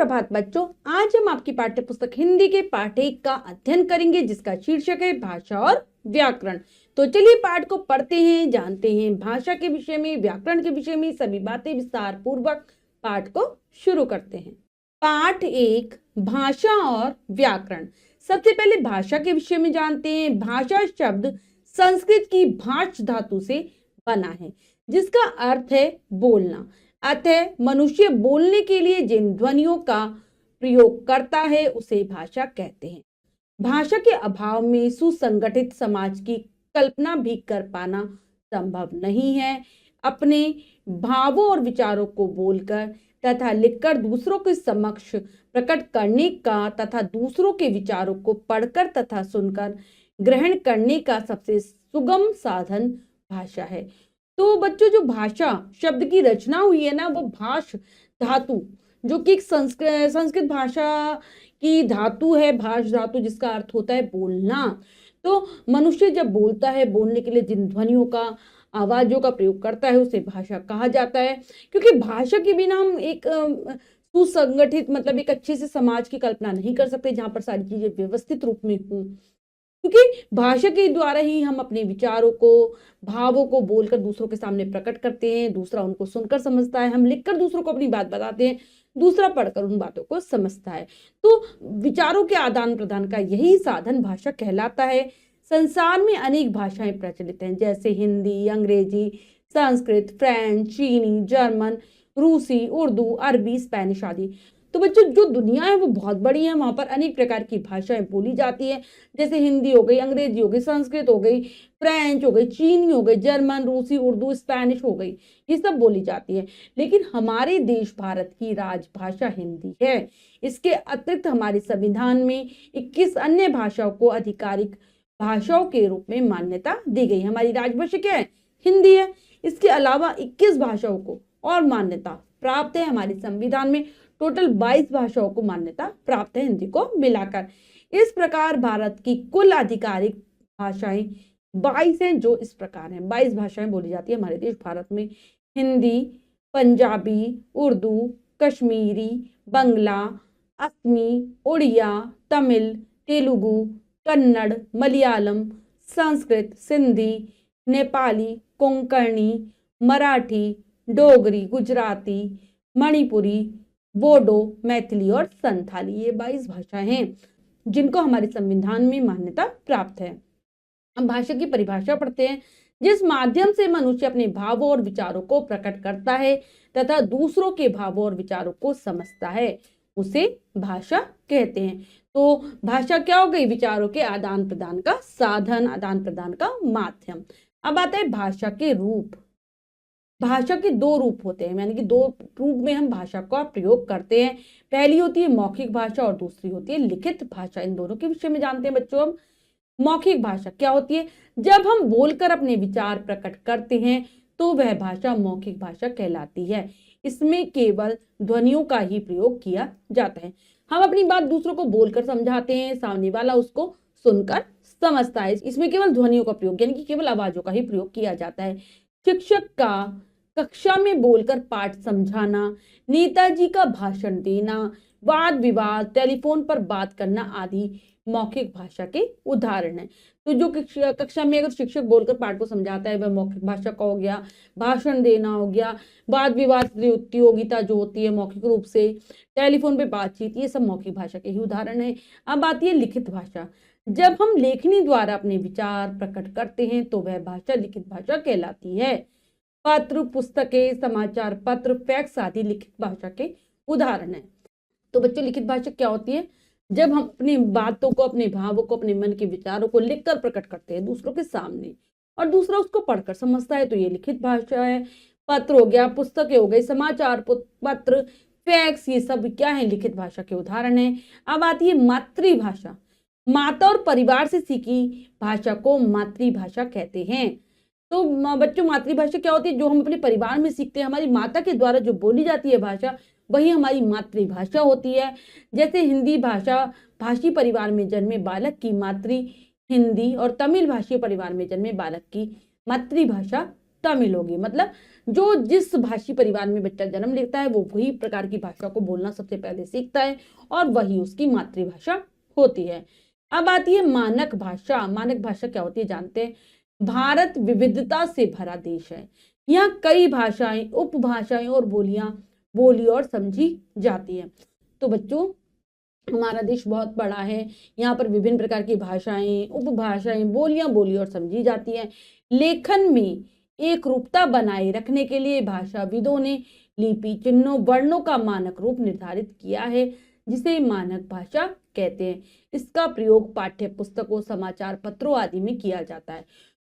सुप्रभात बच्चों, आज हम आपकी पाठ्य पुस्तक हिंदी के पाठ 1 का अध्ययन करेंगे जिसका शीर्षक है भाषा और व्याकरण। तो चलिए पाठ को पढ़ते हैं, जानते हैं भाषा के विषय में, व्याकरण के विषय में सभी बातें विस्तार पूर्वक पाठ को शुरू करते हैं। पाठ 1 भाषा और व्याकरण। सबसे पहले भाषा के विषय में जानते हैं। भाषा शब्द संस्कृत की भाष धातु से बना है जिसका अर्थ है बोलना। अतः मनुष्य बोलने के लिए जिन ध्वनियों का प्रयोग करता है उसे भाषा कहते हैं। भाषा के अभाव में सुसंगठित समाज की कल्पना भी कर पाना संभव नहीं है। अपने भावों और विचारों को बोलकर तथा लिखकर दूसरों के समक्ष प्रकट करने का तथा दूसरों के विचारों को पढ़कर तथा सुनकर ग्रहण करने का सबसे सुगम साधन भाषा है। तो बच्चों, जो भाषा शब्द की रचना हुई है ना, वो भाष धातु, जो कि एक संस्कृत भाषा की धातु है, भाष धातु, जिसका अर्थ होता है बोलना। तो मनुष्य जब बोलता है, बोलने के लिए जिन ध्वनियों का, आवाजों का प्रयोग करता है उसे भाषा कहा जाता है। क्योंकि भाषा के बिना हम एक सुसंगठित मतलब एक अच्छे से समाज की कल्पना नहीं कर सकते जहां पर सारी चीजें व्यवस्थित रूप में हों। क्योंकि भाषा के द्वारा ही हम अपने विचारों को, भावों को बोलकर दूसरों के सामने प्रकट करते हैं, दूसरा उनको सुनकर समझता है, हम लिखकर दूसरों को अपनी बात बताते हैं, दूसरा पढ़कर उन बातों को समझता है। तो विचारों के आदान प्रदान का यही साधन भाषा कहलाता है। संसार में अनेक भाषाएं प्रचलित हैं, जैसे हिंदी, अंग्रेजी, संस्कृत, फ्रेंच, चीनी, जर्मन, रूसी, उर्दू, अरबी, स्पेनिश आदि। तो बच्चों, जो दुनिया है वो बहुत बड़ी है, वहां पर अनेक प्रकार की भाषाएं बोली जाती है, जैसे हिंदी हो गई, अंग्रेजी हो गई, संस्कृत हो गई, फ्रेंच हो गई, चीनी हो गई, जर्मन, रूसी, उर्दू, स्पेनिश हो गई, ये सब बोली जाती है। लेकिन हमारे देश भारत की राजभाषा हिंदी है। इसके अतिरिक्त हमारे संविधान में 21 अन्य भाषाओं को आधिकारिक भाषाओं के रूप में मान्यता दी गई। हमारी राजभाषा क्या है? हिंदी है। इसके अलावा 21 भाषाओं को और मान्यता प्राप्त है। हमारे संविधान में टोटल 22 भाषाओं को मान्यता प्राप्त है, हिंदी को मिलाकर। इस प्रकार भारत की कुल आधिकारिक भाषाएं 22 हैं, जो इस प्रकार हैं। 22 भाषाएं बोली जाती है हमारे देश भारत में। हिंदी, पंजाबी, उर्दू, कश्मीरी, बंगला, असमी, उड़िया, तमिल, तेलुगु, कन्नड़, मलयालम, संस्कृत, सिंधी, नेपाली, कोंकणी, मराठी, डोगरी, गुजराती, मणिपुरी, बोडो, मैथिली और संथाली, ये 22 भाषाएं हैं जिनको हमारे संविधान में मान्यता प्राप्त है। हम भाषा की परिभाषा पढ़ते हैं। जिस माध्यम से मनुष्य अपने भावों और विचारों को प्रकट करता है तथा दूसरों के भावों और विचारों को समझता है उसे भाषा कहते हैं। तो भाषा क्या हो गई? विचारों के आदान प्रदान का साधन, आदान प्रदान का माध्यम। अब आता है भाषा के रूप। भाषा के 2 रूप होते हैं, यानी कि 2 रूप में हम भाषा का प्रयोग करते हैं। पहली होती है मौखिक भाषा और दूसरी होती है लिखित भाषा। इन दोनों के विषय में जानते हैं बच्चों हम। मौखिक भाषा क्या होती है? जब हम बोलकर अपने विचार प्रकट करते हैं तो वह भाषा मौखिक भाषा कहलाती है। इसमें केवल ध्वनियों का ही प्रयोग किया जाता है। हम अपनी बात दूसरों को बोलकर समझाते हैं, सामने वाला उसको सुनकर समझता है। इसमें केवल ध्वनियों का प्रयोग, यानी कि केवल आवाजों का ही प्रयोग किया जाता है। शिक्षक का कक्षा में बोलकर पाठ समझाना, नेताजी का भाषण देना, वाद विवाद, टेलीफोन पर बात करना आदि मौखिक भाषा के उदाहरण हैं। तो जो कक्षा में अगर शिक्षक बोलकर पाठ को समझाता है वह मौखिक भाषा का हो गया। भाषण देना हो गया, वाद विवाद प्रतियोगिता जो होती है मौखिक रूप से, टेलीफोन पे बातचीत, ये सब मौखिक भाषा के ही उदाहरण है। अब आती है लिखित भाषा। जब हम लेखनी द्वारा अपने विचार प्रकट करते हैं तो वह भाषा लिखित भाषा कहलाती है। पत्र, पुस्तकें, समाचार पत्र, फैक्स आदि लिखित भाषा के उदाहरण हैं। तो बच्चों, लिखित भाषा क्या होती है? जब हम अपनी बातों को, अपने भावों को, अपने मन के विचारों को लिखकर प्रकट करते हैं दूसरों के सामने और दूसरा उसको पढ़कर समझता है, तो ये लिखित भाषा है। पत्र हो गया, पुस्तकें हो गई, समाचार पत्र, फैक्स, ये सब क्या है? लिखित भाषा के उदाहरण है। अब आती है मातृभाषा। माता और परिवार से सीखी भाषा को मातृभाषा कहते हैं। तो बच्चों, मातृभाषा क्या होती है? जो हम अपने परिवार में सीखते हैं, हमारी माता के द्वारा जो बोली जाती है भाषा, वही हमारी मातृभाषा होती है। जैसे हिंदी भाषा भाषी परिवार में जन्मे बालक की मातृ हिंदी और तमिल भाषी परिवार में जन्मे बालक की मातृभाषा तमिल होगी। मतलब जो जिस भाषी परिवार में बच्चा जन्म लेता है वो वही प्रकार की भाषा को बोलना सबसे पहले सीखता है और वही उसकी मातृभाषा होती है। अब आती है मानक भाषा। मानक भाषा क्या होती है जानते हैं। भारत विविधता से भरा देश है। यहाँ कई भाषाएं, उपभाषाएं और बोलियां बोली और समझी जाती है। तो बच्चों हमारा देश बहुत बड़ा है। यहाँ पर विभिन्न प्रकार की भाषाएं, उपभाषाएं, बोलियां बोली और समझी जाती हैं। लेखन में एक रूपता बनाए रखने के लिए भाषाविदों ने लिपि, चिन्हों, वर्णों का मानक रूप निर्धारित किया है, जिसे मानक भाषा कहते हैं। इसका प्रयोग पाठ्य पुस्तकों, समाचार पत्रों आदि में किया जाता है।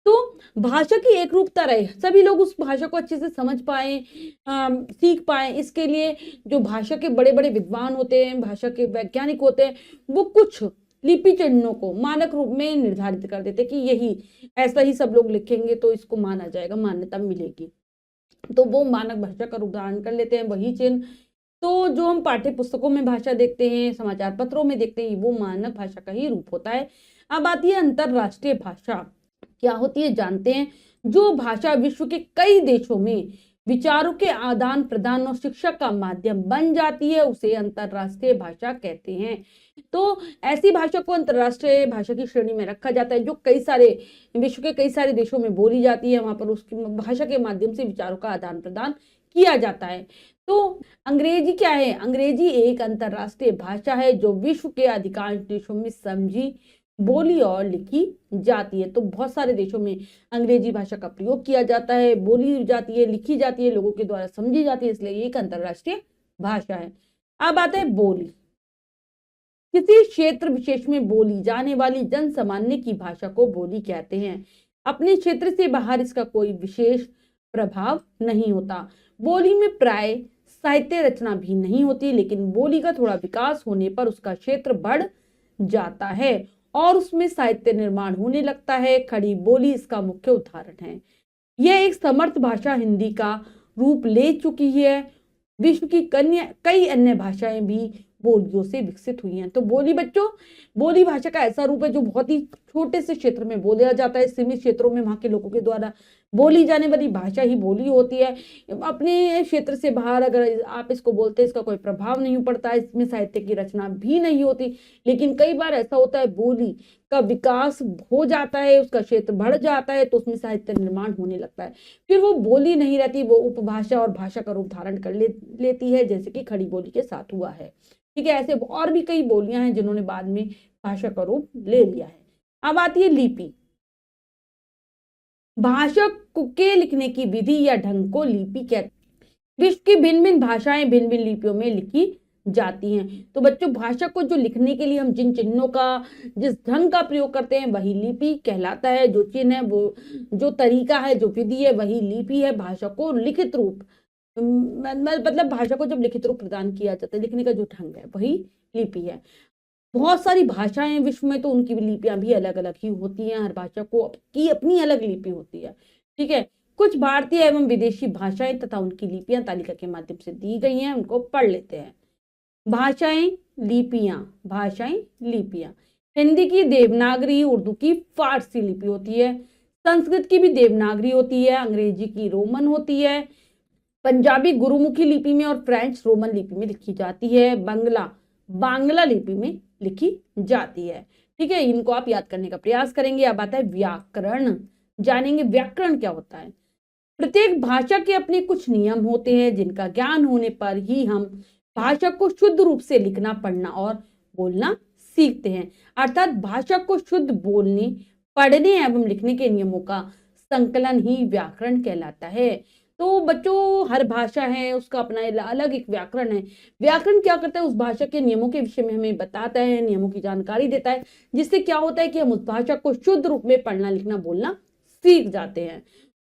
तो भाषा की एक रूपता रहे, सभी लोग उस भाषा को अच्छे से समझ पाए, सीख पाए, इसके लिए जो भाषा के बड़े बड़े विद्वान होते हैं, भाषा के वैज्ञानिक होते हैं, वो कुछ लिपि चिन्हों को मानक रूप में निर्धारित कर देते कि यही ऐसा ही सब लोग लिखेंगे तो इसको माना जाएगा, मान्यता मिलेगी। तो वो मानक भाषा का रूप धारण कर लेते हैं, वही चिन्ह। तो जो हम पाठ्य पुस्तकों में भाषा देखते हैं, समाचार पत्रों में देखते हैं, वो मानक भाषा का ही रूप होता है। अब आती है अंतरराष्ट्रीय भाषा। क्या होती है जानते हैं। जो भाषा विश्व के कई देशों में विचारों के आदान प्रदान और शिक्षा का माध्यम बन जाती है, उसे अंतरराष्ट्रीय भाषा कहते हैं। तो ऐसी भाषा को अंतरराष्ट्रीय भाषा की श्रेणी में रखा जाता है जो कई सारे विश्व के कई सारे देशों में बोली जाती है। वहां पर उसकी भाषा के माध्यम से विचारों का आदान प्रदान किया जाता है। तो अंग्रेजी क्या है। अंग्रेजी एक अंतरराष्ट्रीय भाषा है जो विश्व के अधिकांश देशों में समझी, बोली और लिखी जाती है। तो बहुत सारे देशों में अंग्रेजी भाषा का प्रयोग किया जाता है, बोली जाती है, लिखी जाती है, लोगों के द्वारा समझी जाती है, इसलिए एक अंतरराष्ट्रीय भाषा है। अब आता है बोली। किसी क्षेत्र विशेष में बोली जाने वाली जन सामान्य की भाषा को बोली कहते हैं। अपने क्षेत्र से बाहर इसका कोई विशेष प्रभाव नहीं होता। बोली में प्राय साहित्य रचना भी नहीं होती, लेकिन बोली का थोड़ा विकास होने पर उसका क्षेत्र बढ़ जाता है और उसमें साहित्य निर्माण होने लगता है। खड़ी बोली इसका मुख्य उदाहरण है। यह एक समर्थ भाषा हिंदी का रूप ले चुकी है। विश्व की कई अन्य भाषाएं भी बोलियों से विकसित हुई हैं। तो बोली बच्चों, बोली भाषा का ऐसा रूप है जो बहुत ही छोटे से क्षेत्र में बोला जाता है। सीमित क्षेत्रों में वहां के लोगों के द्वारा बोली जाने वाली भाषा ही बोली होती है। अपने क्षेत्र से बाहर अगर आप इसको बोलते हैं, इसका कोई प्रभाव नहीं पड़ता, इसमें साहित्य की रचना भी नहीं होती। लेकिन कई बार ऐसा होता है बोली का विकास हो जाता है, उसका क्षेत्र बढ़ जाता है, तो उसमें साहित्य निर्माण होने लगता है। फिर वो बोली नहीं रहती, वो उपभाषा और भाषा का रूप धारण कर लेती है, जैसे कि खड़ी बोली के साथ हुआ है। ठीक है, ऐसे और भी कई बोलियां हैं जिन्होंने बाद में भाषा का रूप ले लिया है। अब आती है लिपि। भाषा के लिखने की विधि या ढंग को लिपि कहते हैं। विश्व की भिन्न भिन्न भाषाएं भिन्न भिन्न लिपियों में लिखी जाती हैं। तो बच्चों, भाषा को जो लिखने के लिए हम जिन चिन्हों का, जिस ढंग का प्रयोग करते हैं, वही लिपि कहलाता है। जो चिन्ह है, वो जो तरीका है, जो विधि है, वही लिपि है। भाषा को लिखित रूप मतलब भाषा को जब लिखित रूप प्रदान किया जाता है, लिखने का जो ढंग है वही लिपि है। बहुत सारी भाषाएं विश्व में, तो उनकी लिपियां भी अलग अलग ही होती हैं। हर भाषा को की अपनी अलग लिपि होती है। ठीक है, कुछ भारतीय एवं विदेशी भाषाएं तथा उनकी लिपियां तालिका के माध्यम से दी गई हैं, उनको पढ़ लेते हैं। भाषाएं, लिपियां। भाषाएं, लिपियां। हिंदी की देवनागरी, उर्दू की फारसी लिपि होती है। संस्कृत की भी देवनागरी होती है। अंग्रेजी की रोमन होती है। पंजाबी गुरुमुखी लिपि में और फ्रेंच रोमन लिपि में लिखी जाती है। बांग्ला लिपि में लिखी जाती है। ठीक है, इनको आप याद करने का प्रयास करेंगे। अब आता है व्याकरण। जानेंगे व्याकरण क्या होता है। प्रत्येक भाषा के अपने कुछ नियम होते हैं जिनका ज्ञान होने पर ही हम भाषा को शुद्ध रूप से लिखना, पढ़ना और बोलना सीखते हैं। अर्थात भाषा को शुद्ध बोलने, पढ़ने एवं लिखने के नियमों का संकलन ही व्याकरण कहलाता है। तो बच्चों, हर भाषा है उसका अपना अलग एक व्याकरण है। व्याकरण क्या करता है, उस भाषा के नियमों के विषय में हमें बताता है, नियमों की जानकारी देता है, जिससे क्या होता है कि हम उस भाषा को शुद्ध रूप में पढ़ना, लिखना, बोलना सीख जाते हैं।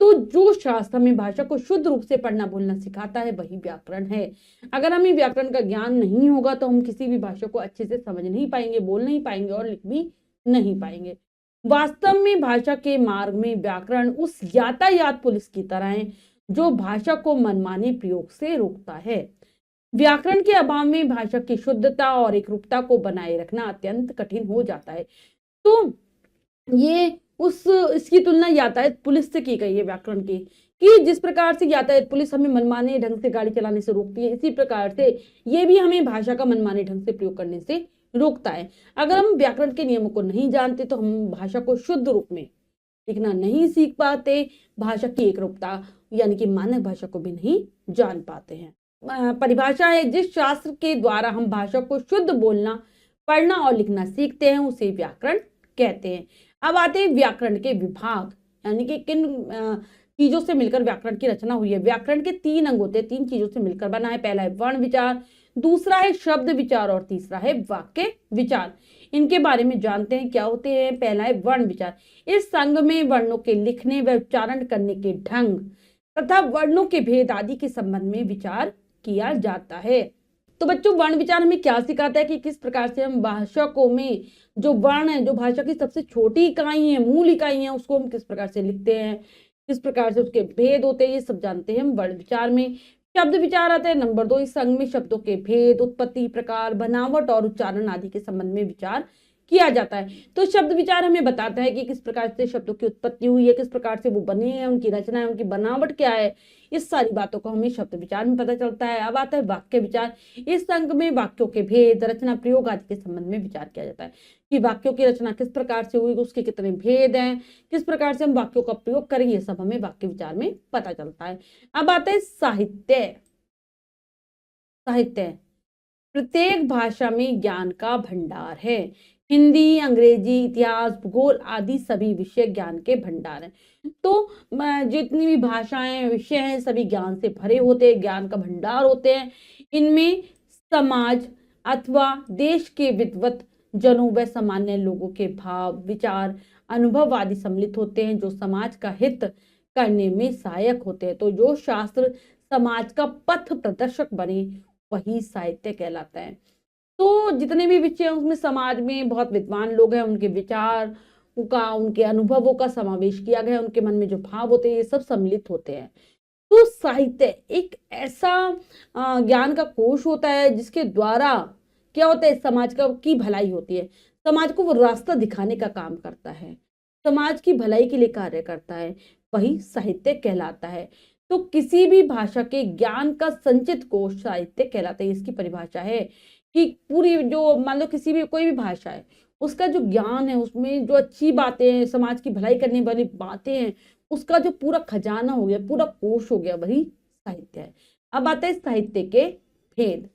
तो जो शास्त्र हमें भाषा को शुद्ध रूप से पढ़ना, बोलना सिखाता है, वही व्याकरण है। अगर हमें व्याकरण का ज्ञान नहीं होगा तो हम किसी भी भाषा को अच्छे से समझ नहीं पाएंगे, बोल नहीं पाएंगे और लिख भी नहीं पाएंगे। वास्तव में भाषा के मार्ग में व्याकरण उस यातायात पुलिस की तरह है जो भाषा को मनमाने प्रयोग से रोकता है। व्याकरण के अभाव में भाषा की शुद्धता और एकरूपता को बनाए रखना अत्यंत कठिन हो जाता है। तो ये उस इसकी तुलना यातायात पुलिस से की गई है व्याकरण की, कि जिस प्रकार से यातायात पुलिस हमें मनमाने ढंग से गाड़ी चलाने से रोकती है, इसी प्रकार से ये भी हमें भाषा का मनमाने ढंग से प्रयोग करने से रोकता है। अगर हम व्याकरण के नियमों को नहीं जानते तो हम भाषा को शुद्ध रूप में लिखना नहीं सीख पाते, भाषा की एकरूपता यानी कि मानक भाषा को भी नहीं जान पाते हैं। परिभाषा है, जिस शास्त्र के द्वारा हम भाषा को शुद्ध बोलना, पढ़ना और लिखना सीखते हैं उसे व्याकरण कहते हैं। अब आते हैं व्याकरण के विभाग, यानी कि किन चीजों से मिलकर व्याकरण की रचना हुई है। व्याकरण के 3 अंग होते हैं, 3 चीजों से मिलकर बना है। पहला है वर्ण विचार, दूसरा है शब्द विचार और तीसरा है वाक्य विचार। इनके बारे में जानते हैं क्या होते हैं। पहला है वर्ण विचार। इस संघ में वर्णों के लिखने व उच्चारण करने के ढंग तथा वर्णों के भेद आदि के संबंध में विचार किया जाता है। तो बच्चों, वर्ण विचार हमें क्या सिखाता है कि किस प्रकार से हम भाषा को में जो वर्ण है, जो भाषा की सबसे छोटी इकाई है, मूल इकाई है, उसको हम किस प्रकार से लिखते हैं, किस प्रकार से उसके भेद होते हैं, ये सब जानते हैं हम वर्ण विचार में। शब्द विचार आता है नंबर 2। इस संघ में शब्दों के भेद, उत्पत्ति, प्रकार, बनावट और उच्चारण आदि के संबंध में विचार किया जाता है। तो शब्द विचार हमें बताता है कि किस प्रकार से शब्दों की उत्पत्ति हुई है, किस प्रकार से वो बने हैं, उनकी रचना है, उनकी बनावट क्या है, इस सारी बातों को हमें शब्द विचार में पता चलता है। अब आता है वाक्य विचार। इस अंग में वाक्यों के भेद, रचना, प्रयोग आदि के संबंध में विचार किया जाता है कि वाक्यों की रचना किस प्रकार से हुई, उसके कितने भेद हैं, किस प्रकार से हम वाक्यों का प्रयोग करेंगे, ये सब हमें वाक्य विचार में पता चलता है। अब आता है साहित्य। साहित्य प्रत्येक भाषा में ज्ञान का भंडार है। हिंदी, अंग्रेजी, इतिहास, भूगोल आदि सभी विषय ज्ञान के भंडार हैं। तो जितनी भी भाषाएं, विषय हैं, सभी ज्ञान से भरे होते हैं, ज्ञान का भंडार होते हैं। इनमें समाज अथवा देश के विद्वत जनों व सामान्य लोगों के भाव, विचार, अनुभव आदि सम्मिलित होते हैं, जो समाज का हित करने में सहायक होते हैं। तो जो शास्त्र समाज का पथ प्रदर्शक बने वही साहित्य कहलाता है। तो जितने भी विषय हैं उसमें समाज में बहुत विद्वान लोग हैं, उनके विचार का, उनके अनुभवों का समावेश किया गया है, उनके मन में जो भाव होते हैं ये सब सम्मिलित होते हैं। तो साहित्य एक ऐसा ज्ञान का कोश होता है जिसके द्वारा क्या होता है, समाज का की भलाई होती है, समाज को वो रास्ता दिखाने का काम करता है, समाज की भलाई के लिए कार्य करता है, वही साहित्य कहलाता है। तो किसी भी भाषा के ज्ञान का संचित कोश साहित्य कहलाता है। इसकी परिभाषा है कि पूरी जो मान लो किसी भी कोई भी भाषा है, उसका जो ज्ञान है, उसमें जो अच्छी बातें हैं, समाज की भलाई करने वाली बातें हैं, उसका जो पूरा खजाना हो गया, पूरा कोश हो गया, वही साहित्य है। अब आता है साहित्य के भेद।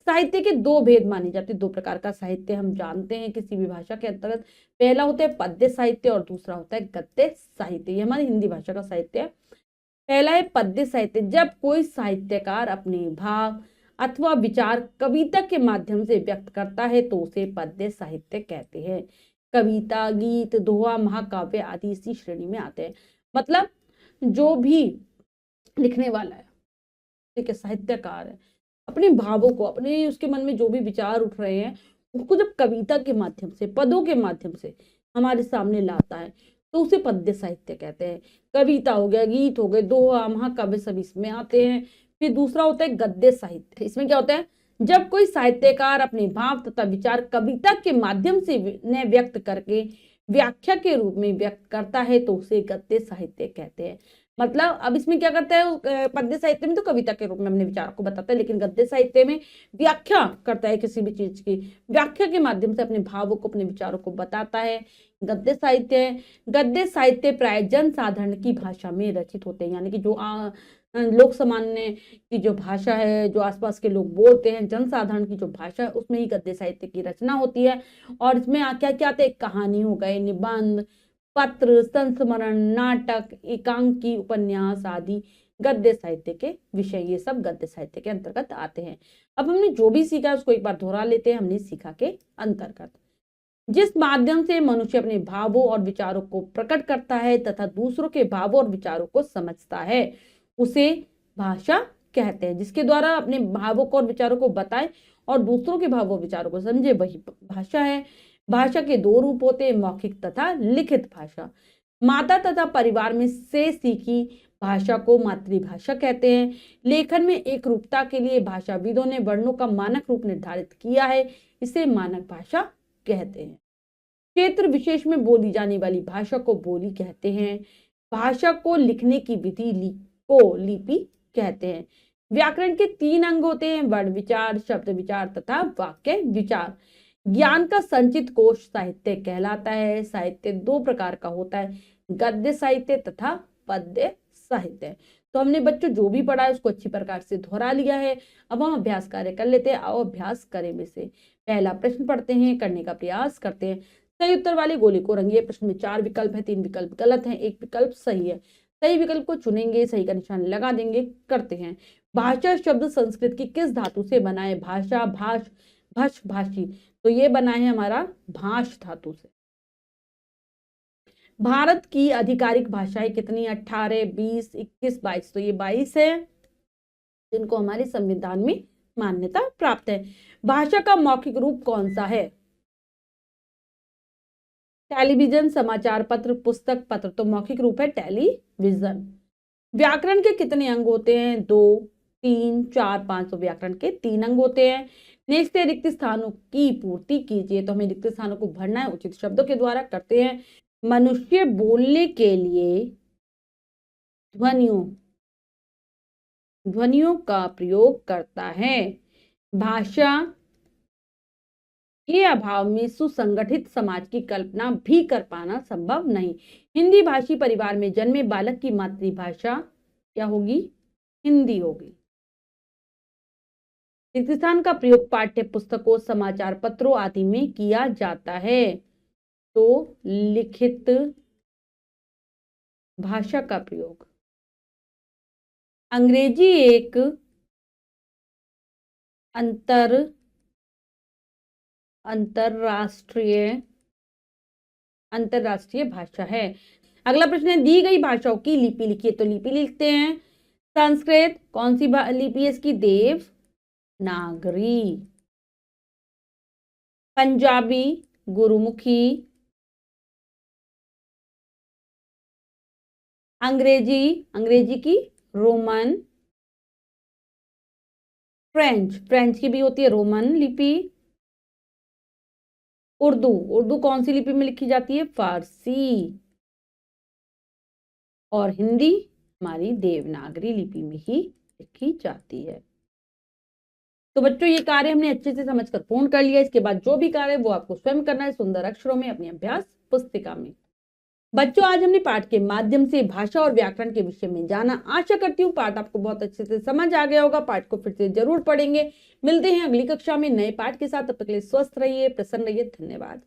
साहित्य के 2 भेद माने जाते हैं। 2 प्रकार का साहित्य हम जानते हैं किसी भी भाषा के अंतर्गत। पहला होता है पद्य साहित्य और दूसरा होता है गद्य साहित्य। ये हमारी हिंदी भाषा का साहित्य है। पहला है पद्य साहित्य। जब कोई साहित्यकार अपने भाव अथवा विचार कविता के माध्यम से व्यक्त करता है तो उसे पद्य साहित्य कहते हैं। कविता, गीत, दोहा, महाकाव्य आदि इसी श्रेणी में आते हैं। मतलब जो भी लिखने वाला है, ठीक है, साहित्यकार है, अपने भावों को, अपने उसके मन में जो भी विचार उठ रहे हैं उसको जब कविता के माध्यम से, पदों के माध्यम से हमारे सामने लाता है तो उसे पद्य साहित्य कहते हैं। कविता हो गया, गीत हो गए, दोहा, महाकाव्य सब इसमें आते हैं। फिर दूसरा होता है गद्य साहित्य। इसमें क्या होता है, जब कोई साहित्यकार अपने भाव तथा विचार कविता के माध्यम से व्यक्त करके व्याख्या के रूप में व्यक्त करता है तो उसे गद्य साहित्य कहते हैं। मतलब अब इसमें क्या करता है, पद्य साहित्य में तो कविता के रूप में अपने विचार को बताता है, लेकिन गद्य साहित्य में व्याख्या करता है, किसी भी चीज की व्याख्या के माध्यम से अपने भावों को, अपने विचारों को बताता है। गद्य साहित्य, गद्य साहित्य प्राय जन साधारण की भाषा में रचित होते हैं, यानी कि जो लोक सामान्य की जो भाषा है, जो आसपास के लोग बोलते हैं, जनसाधारण की जो भाषा है, उसमें ही गद्य साहित्य की रचना होती है। और इसमें क्या क्या आते हैं, कहानी हो गए, निबंध, पत्र, संस्मरण, नाटक, एकांकी, उपन्यास आदि गद्य साहित्य के विषय, ये सब गद्य साहित्य के अंतर्गत आते हैं। अब हमने जो भी सीखा उसको एक बार दोहरा लेते हैं। हमने सीखा के अंतर्गत जिस माध्यम से मनुष्य अपने भावों और विचारों को प्रकट करता है तथा दूसरों के भावों और विचारों को समझता है उसे भाषा कहते हैं। जिसके द्वारा अपने भावों को और विचारों को बताए और दूसरों के भावों विचारों को समझे, वही भाषा है। भाषा के 2 रूप होते हैं, मौखिक तथा लिखित भाषा। माता तथा परिवार में से सीखी भाषा को मातृभाषा कहते हैं। लेखन में एक रूपता के लिए भाषाविदों ने वर्णों का मानक रूप निर्धारित किया है, इसे मानक भाषा कहते हैं। क्षेत्र विशेष में बोली जाने वाली भाषा को बोली कहते हैं। भाषा को लिखने की विधि को लिपि कहते हैं। व्याकरण के 3 अंग होते हैं, वर्ण विचार, शब्द विचार तथा वाक्य विचार। ज्ञान का संचित कोश साहित्य कहलाता है। साहित्य 2 प्रकार का होता है, गद्य साहित्य तथा पद्य साहित्य। तो हमने बच्चों जो भी पढ़ा है उसको अच्छी प्रकार से दोहरा लिया है। अब हम अभ्यास कार्य कर लेते हैं। आओ अभ्यास करें में से पहला प्रश्न पढ़ते हैं, करने का प्रयास करते हैं। सही उत्तर वाले गोले को रंगिए। प्रश्न में 4 विकल्प है, 3 विकल्प गलत है, 1 विकल्प सही है। सही विकल्प को चुनेंगे, सही का निशान लगा देंगे। करते हैं। भाषा शब्द संस्कृत की किस धातु से बना है? भाषा, भाष, भष, भाषी। तो ये बना है हमारा भाष धातु से। भारत की आधिकारिक भाषाएं कितनी? 18, 20, 21, 22। तो ये 22 है जिनको हमारे संविधान में मान्यता प्राप्त है। भाषा का मौखिक रूप कौन सा है? टेलीविजन, समाचार पत्र, पुस्तक, पत्र। तो मौखिक रूप है टेलीविजन। व्याकरण के कितने अंग होते हैं? 2, 3, 4, 5। तो व्याकरण के 3 अंग होते हैं। निश्चित रिक्त स्थानों की पूर्ति कीजिए। तो हमें रिक्त स्थानों को भरना है उचित शब्दों के द्वारा। करते हैं। मनुष्य बोलने के लिए ध्वनियों का प्रयोग करता है। भाषा के अभाव में सुसंगठित समाज की कल्पना भी कर पाना संभव नहीं। हिंदी भाषी परिवार में जन्मे बालक की मातृभाषा क्या होगी? हिंदी होगी। रिक्त स्थान का प्रयोग पाठ्य पुस्तकों, समाचार पत्रों आदि में किया जाता है। तो लिखित भाषा का प्रयोग। अंग्रेजी एक अंतरराष्ट्रीय भाषा है। अगला प्रश्न है, दी गई भाषाओं की लिपि लिखिए। तो लिपि लिखते हैं। संस्कृत कौन सी लिपि है इसकी? देवनागरी। पंजाबी गुरुमुखी। अंग्रेजी की रोमन। फ्रेंच की भी होती है रोमन लिपि। उर्दू कौन सी लिपि में लिखी जाती है? फारसी। और हिंदी हमारी देवनागरी लिपि में ही लिखी जाती है। तो बच्चों ये कार्य हमने अच्छे से समझकर पूर्ण कर लिया। इसके बाद जो भी कार्य है वो आपको स्वयं करना है सुंदर अक्षरों में अपनी अभ्यास पुस्तिका में। बच्चों आज हमने पाठ के माध्यम से भाषा और व्याकरण के विषय में जाना। आशा करती हूँ पाठ आपको बहुत अच्छे से समझ आ गया होगा। पाठ को फिर से जरूर पढ़ेंगे। मिलते हैं अगली कक्षा में नए पाठ के साथ। तब तक के लिए स्वस्थ रहिए, प्रसन्न रहिए। धन्यवाद।